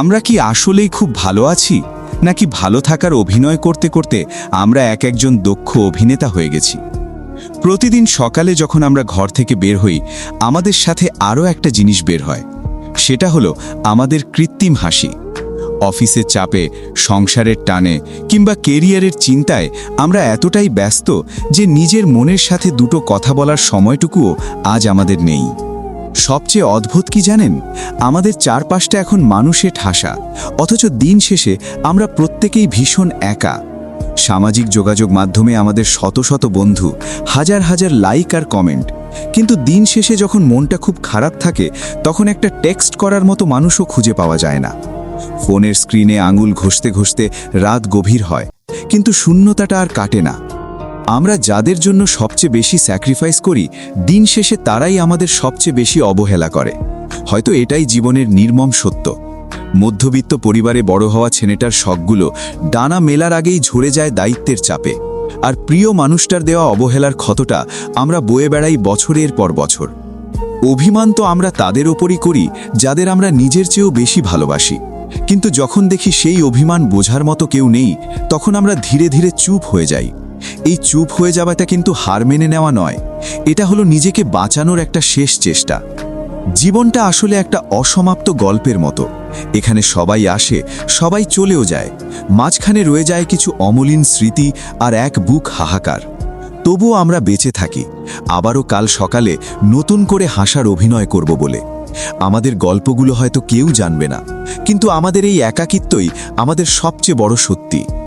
আমরা কি আসলেই খুব ভালো আছি, নাকি ভালো থাকার অভিনয় করতে করতে আমরা একজন দক্ষ অভিনেতা হয়ে গেছি? প্রতিদিন সকালে যখন আমরা ঘর থেকে বের হই, আমাদের সাথে আরও একটা জিনিস বের হয়। সেটা হলো আমাদের কৃত্রিম হাসি। অফিসের চাপে, সংসারের টানে কিংবা কেরিয়ারের চিন্তায় আমরা এতটাই ব্যস্ত যে নিজের মনের সাথে দুটো কথা বলার সময়টুকুও আজ আমাদের নেই। সবচেয়ে অদ্ভুত কি জানেন? আমাদের চারপাশটা এখন মানুষে ঠাসা, অথচ দিন শেষে আমরা প্রত্যেকেই ভীষণ একা। সামাজিক যোগাযোগ মাধ্যমে আমাদের শত শত বন্ধু, হাজার হাজার লাইক আর কমেন্ট, কিন্তু দিন শেষে যখন মনটা খুব খারাপ থাকে, তখন একটা টেক্সট করার মতো মানুষও খুঁজে পাওয়া যায় না। ফোনের স্ক্রিনে আঙুল ঘষতে ঘষতে রাত গভীর হয়, কিন্তু শূন্যতাটা আর কাটে না। আমরা যাদের জন্য সবচেয়ে বেশি স্যাক্রিফাইস করি, দিন শেষে তারাই আমাদের সবচেয়ে বেশি অবহেলা করে। হয়তো এটাই জীবনের নির্মম সত্য। মধ্যবিত্ত পরিবারে বড় হওয়া ছেলেটার শখগুলো ডানা মেলার আগেই ঝরে যায় দায়িত্বের চাপে, আর প্রিয় মানুষটার দেওয়া অবহেলার ক্ষতটা আমরা বয়ে বেড়াই বছরের পর বছর। অভিমান তো আমরা তাদের ওপরই করি যাদের আমরা নিজের চেয়েও বেশি ভালোবাসি, কিন্তু যখন দেখি সেই অভিমান বোঝার মতো কেউ নেই, তখন আমরা ধীরে ধীরে চুপ হয়ে যাই। এই চুপ হয়ে যাওয়াটা কিন্তু হার মেনে নেওয়া নয়, এটা হলো নিজেকে বাঁচানোর একটা শেষ চেষ্টা। জীবনটা আসলে একটা অসমাপ্ত গল্পের মতো। এখানে সবাই আসে, সবাই চলেও যায়, মাঝখানে রয়ে যায় কিছু অমলিন স্মৃতি আর এক বুক হাহাকার। তবুও আমরা বেঁচে থাকি, আবারও কাল সকালে নতুন করে হাসার অভিনয় করব বলে। আমাদের গল্পগুলো হয়তো কেউ জানবে না, কিন্তু আমাদের এই একাকিত্বই আমাদের সবচেয়ে বড় সত্যি।